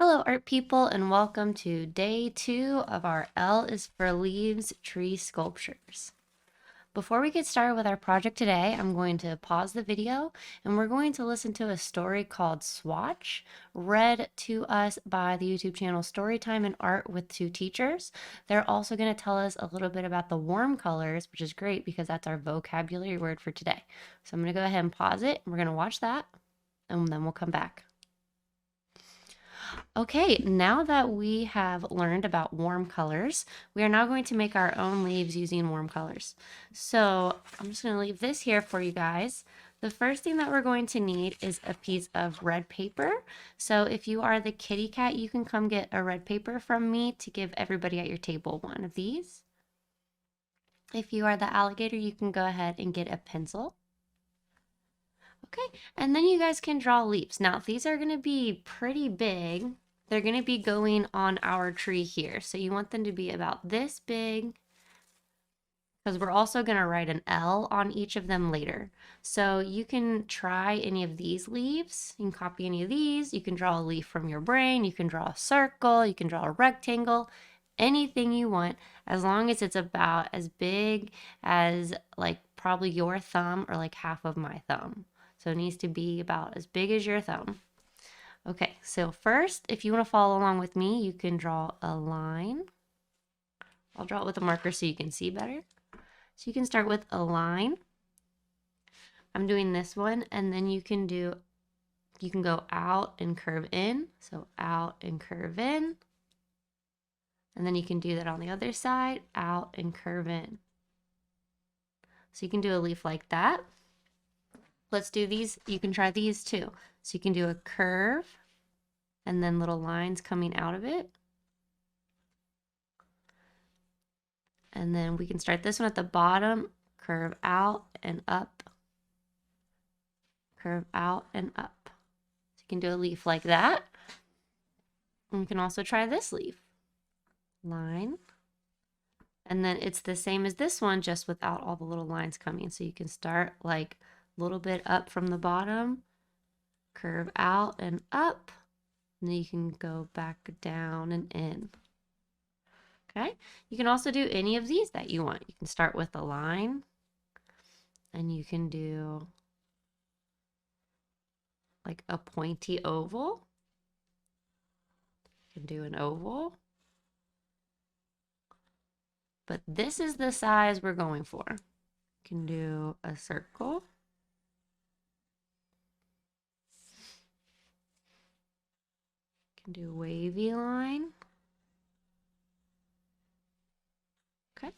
Hello, art people, and welcome to day 2 of our L is for Leaves tree sculptures. Before we get started with our project today, I'm going to pause the video and we're going to listen to a story called Swatch, read to us by the YouTube channel Storytime and Art with Two Teachers. They're also going to tell us a little bit about the warm colors, which is great because that's our vocabulary word for today. So I'm going to go ahead and pause it, and we're going to watch that, and then we'll come back. Okay, now that we have learned about warm colors, we are now going to make our own leaves using warm colors. So I'm just going to leave this here for you guys. The first thing that we're going to need is a piece of red paper. So if you are the kitty cat, you can come get a red paper from me to give everybody at your table one of these. If you are the alligator, you can go ahead and get a pencil. Okay, and then you guys can draw leaves. Now, these are going to be pretty big. They're going to be going on our tree here. So you want them to be about this big, because we're also going to write an L on each of them later. So you can try any of these leaves. You can copy any of these. You can draw a leaf from your brain. You can draw a circle. You can draw a rectangle. Anything you want, as long as it's about as big as like probably your thumb or like half of my thumb. So it needs to be about as big as your thumb. Okay, so first, if you want to follow along with me, you can draw a line. I'll draw it with a marker so you can see better. So you can start with a line. I'm doing this one, and then you can go out and curve in. So out and curve in. And then you can do that on the other side, out and curve in. So you can do a leaf like that. Let's do these. You can try these too. So you can do a curve and then little lines coming out of it. And then we can start this one at the bottom, curve out and up, curve out and up. So you can do a leaf like that. And you can also try this leaf. Line. And then it's the same as this one, just without all the little lines coming. So you can start like a little bit up from the bottom, curve out and up, and then you can go back down and in. Okay, you can also do any of these that you want. You can start with a line, and you can do like a pointy oval. You can do an oval. But this is the size we're going for. You can do a circle. You can do a wavy line. Okay.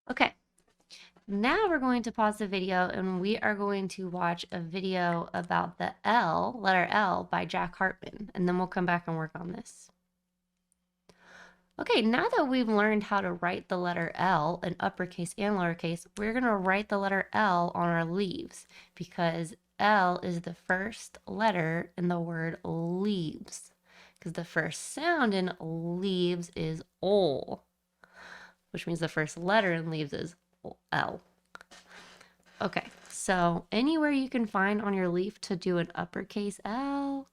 Okay. Now we're going to pause the video and we are going to watch a video about the L, letter L, by Jack Hartman, and then we'll come back and work on this. Okay, now that we've learned how to write the letter L in uppercase and lowercase, we're going to write the letter L on our leaves because L is the first letter in the word leaves. Because the first sound in leaves is ol, which means the first letter in leaves is L. Okay, so anywhere you can find on your leaf to do an uppercase L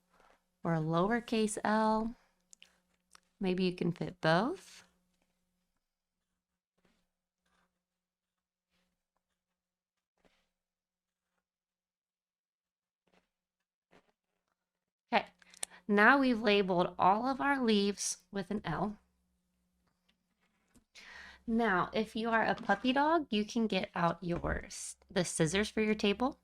or a lowercase L, maybe you can fit both. Okay, now we've labeled all of our leaves with an L. Now, if you are a puppy dog, you can get out the scissors for your table.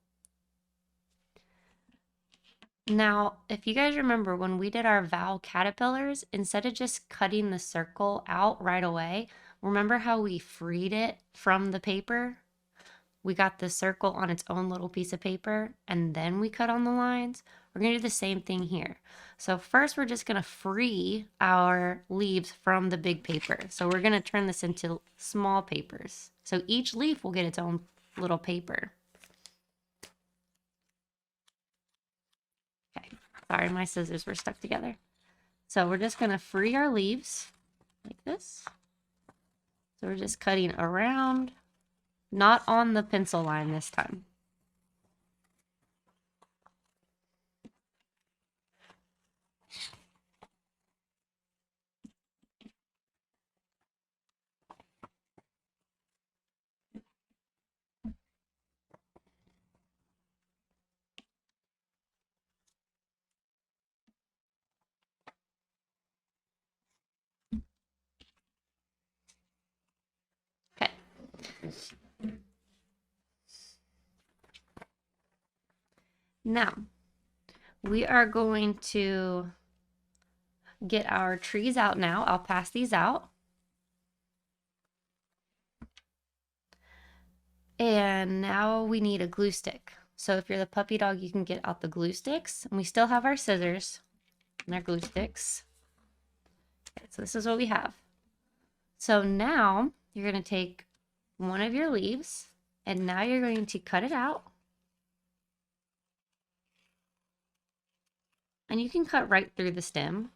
Now, if you guys remember when we did our vowel caterpillars, instead of just cutting the circle out right away, remember how we freed it from the paper? We got the circle on its own little piece of paper and then we cut on the lines. We're going to do the same thing here. So first we're just going to free our leaves from the big paper. So we're going to turn this into small papers. So each leaf will get its own little paper. Okay, sorry, my scissors were stuck together. So we're just going to free our leaves like this. So we're just cutting around, not on the pencil line this time. Okay. Now, we are going to get our trees out now. I'll pass these out. And now we need a glue stick. So if you're the puppy dog, you can get out the glue sticks. And we still have our scissors and our glue sticks. Okay, so this is what we have. So now you're going to take one of your leaves and now you're going to cut it out. And you can cut right through the stem.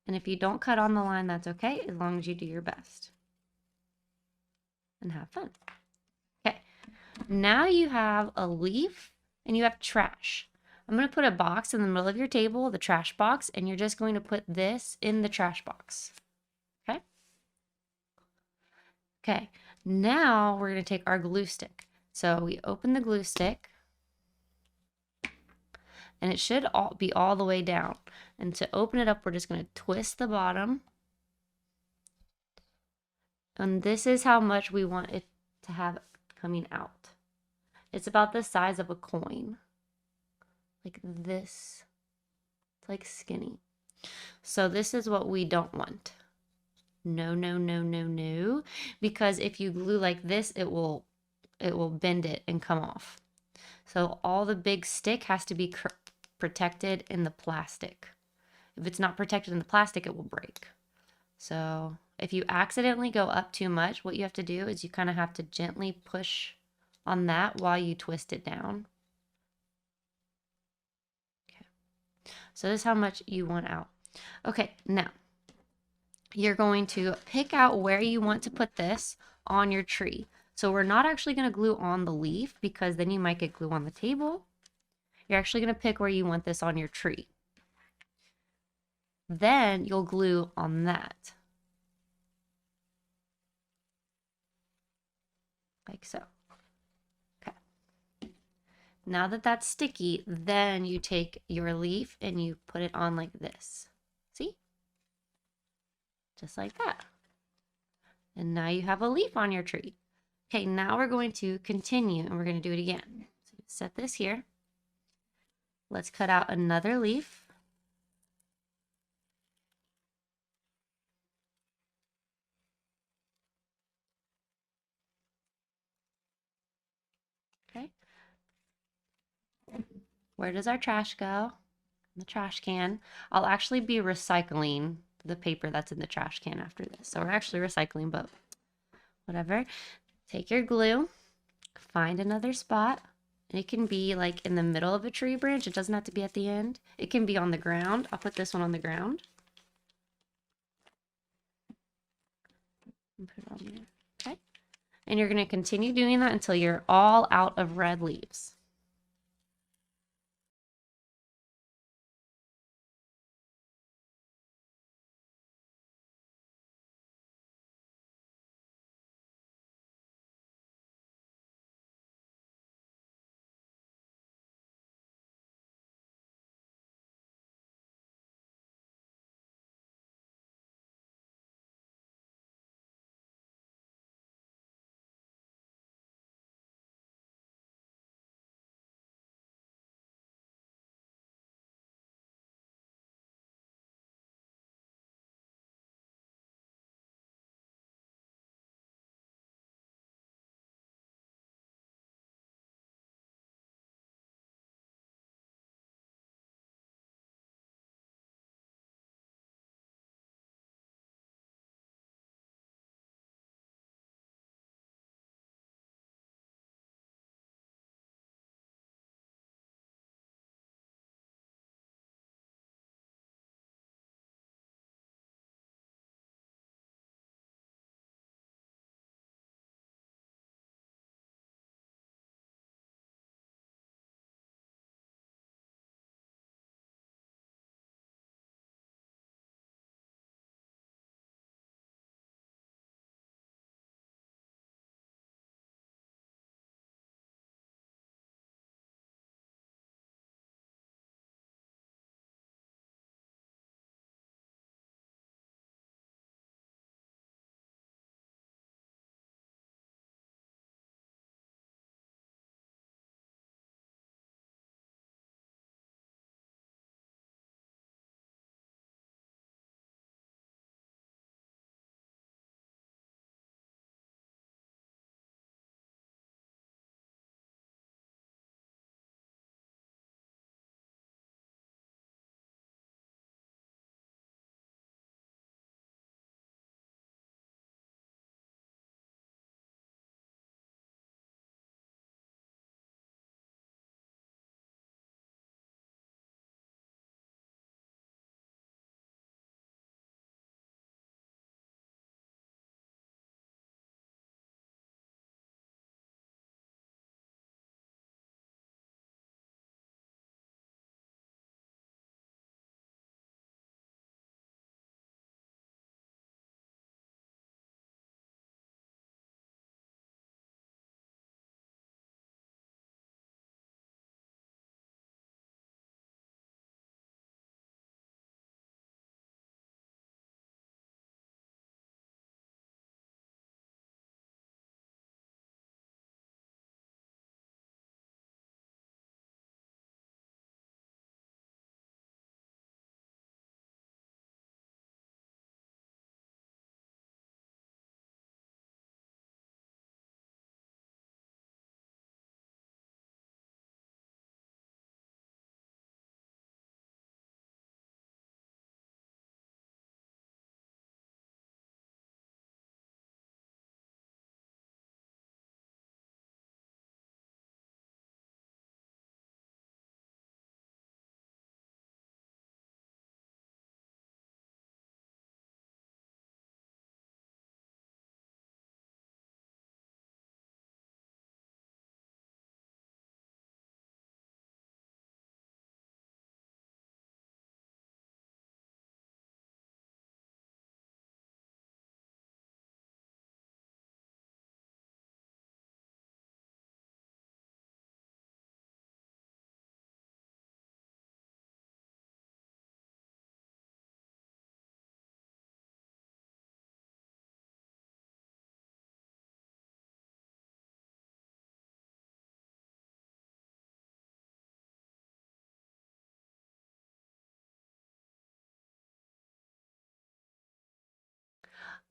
And if you don't cut on the line, that's okay, as long as you do your best. And have fun. Okay, now you have a leaf and you have trash. I'm going to put a box in the middle of your table, the trash box, and you're just going to put this in the trash box. Okay? Okay, now we're going to take our glue stick. So we open the glue stick, and it should be all the way down. And to open it up, we're just going to twist the bottom. And this is how much we want it to have coming out. It's about the size of a coin. Like this. It's like skinny. So this is what we don't want. No, no, no, no, no. Because if you glue like this, it will bend it and come off. So all the big stick has to be protected in the plastic. If it's not protected in the plastic, it will break. So if you accidentally go up too much, what you have to do is you kind of have to gently push on that while you twist it down. Okay. So this is how much you want out. Okay, now you're going to pick out where you want to put this on your tree. So we're not actually going to glue on the leaf because then you might get glue on the table. You're actually going to pick where you want this on your tree. Then you'll glue on that. Like so. Okay. Now that that's sticky, then you take your leaf and you put it on like this. See? Just like that. And now you have a leaf on your tree. Okay, now we're going to continue and we're going to do it again. So set this here. Let's cut out another leaf. Okay. Where does our trash go? In the trash can. I'll actually be recycling the paper that's in the trash can after this. So we're actually recycling, but whatever. Take your glue, find another spot. And it can be like in the middle of a tree branch. It doesn't have to be at the end. It can be on the ground. I'll put this one on the ground. And put it on there. Okay. And you're going to continue doing that until you're all out of red leaves.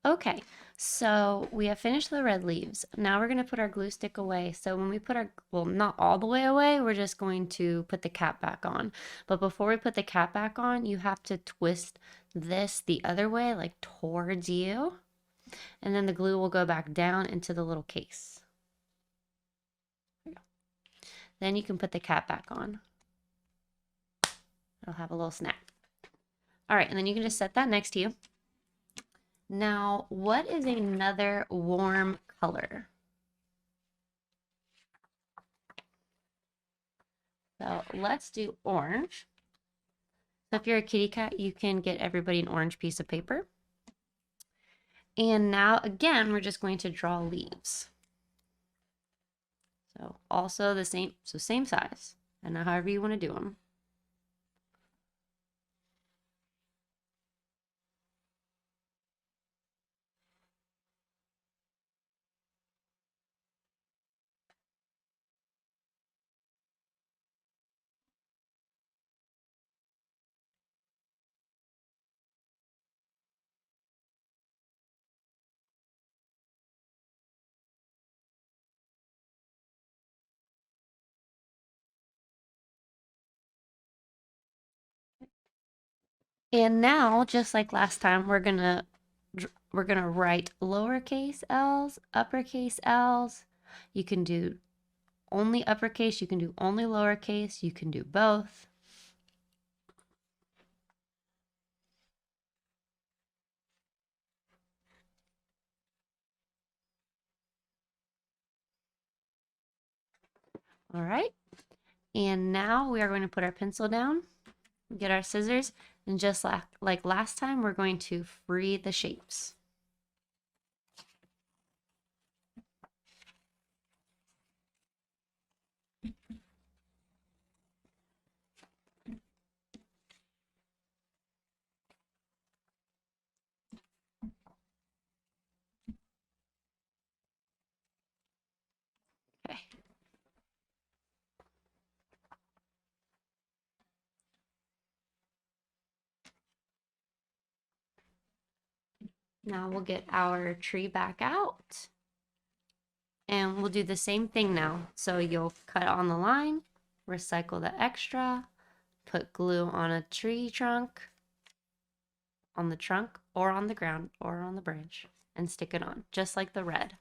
Okay, so we have finished the red leaves. Now we're going to put our glue stick away. So when we put our, well, not all the way away, we're just going to put the cap back on. But before we put the cap back on, you have to twist this the other way, like towards you. And then the glue will go back down into the little case. Then you can put the cap back on. It'll have a little snap. All right, and then you can just set that next to you. Now, what is another warm color? So let's do orange. So if you're a kitty cat, you can get everybody an orange piece of paper. And now again, we're just going to draw leaves. So also the same, so same size. And now however you want to do them. And now, just like last time, we're gonna write lowercase l's, uppercase l's. You can do only uppercase, you can do only lowercase, you can do both. All right. And now we are going to put our pencil down, get our scissors, and just like last time, we're going to free the shapes. Okay. Now we'll get our tree back out. And we'll do the same thing now. So you'll cut on the line, recycle the extra, put glue on a tree trunk, on the trunk or on the ground or on the branch, and stick it on, just like the red.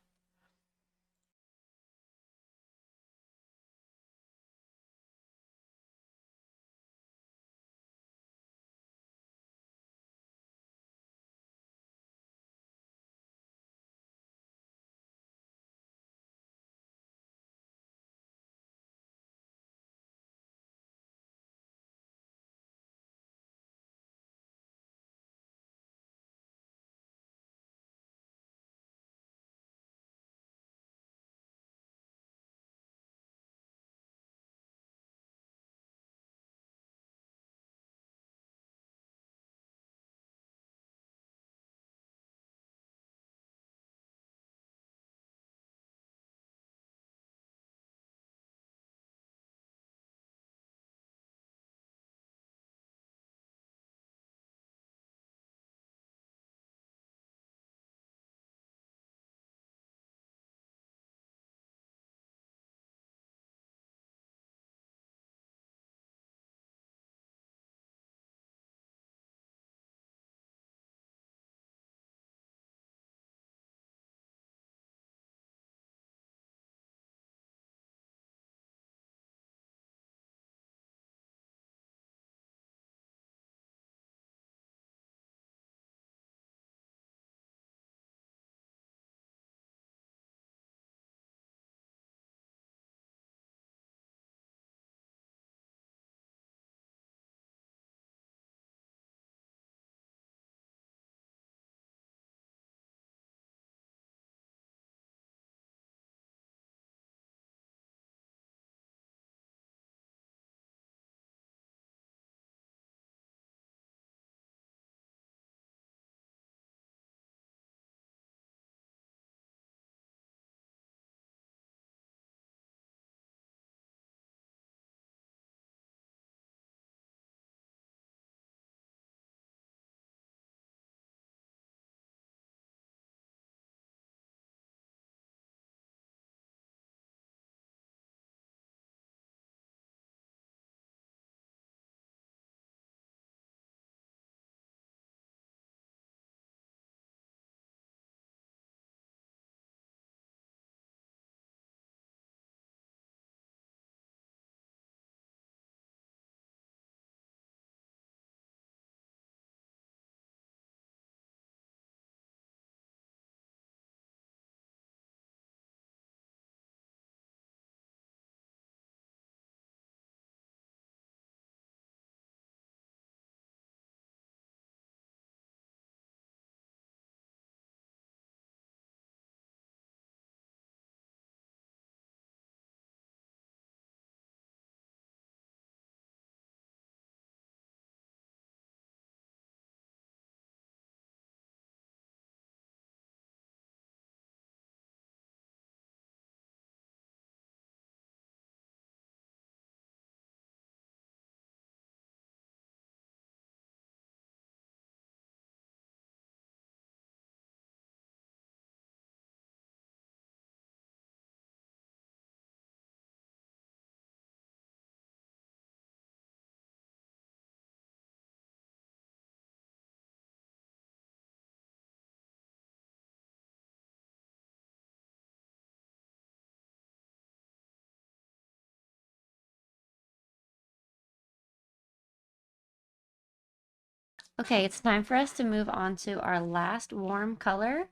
Okay, it's time for us to move on to our last warm color.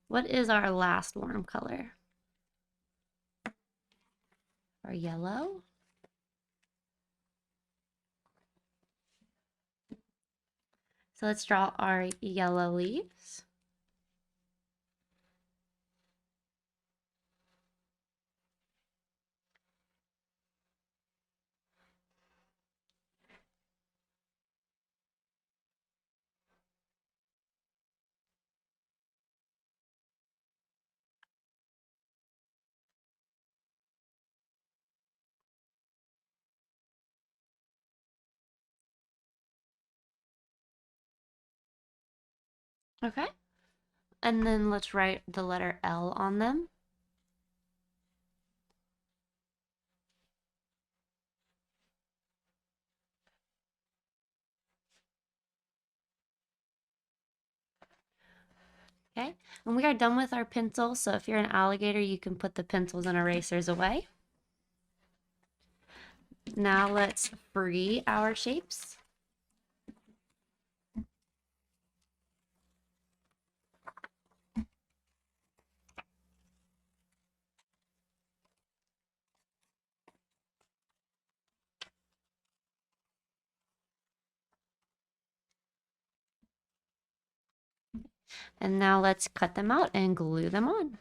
What is our last warm color? Our yellow. So let's draw our yellow leaves. Okay. And then let's write the letter L on them. Okay, and we are done with our pencils. So if you're an alligator, you can put the pencils and erasers away. Now let's free our shapes. And now let's cut them out and glue them on.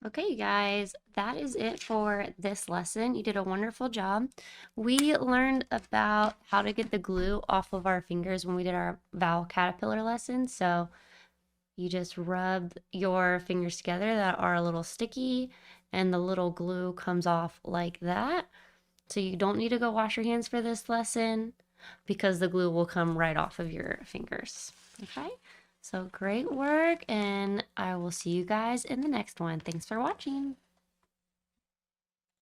Okay, you guys, that is it for this lesson. You did a wonderful job. We learned about how to get the glue off of our fingers when we did our vowel caterpillar lesson. So you just rub your fingers together that are a little sticky, and the little glue comes off like that. So you don't need to go wash your hands for this lesson because the glue will come right off of your fingers. Okay? So great work, and I will see you guys in the next one. Thanks for watching.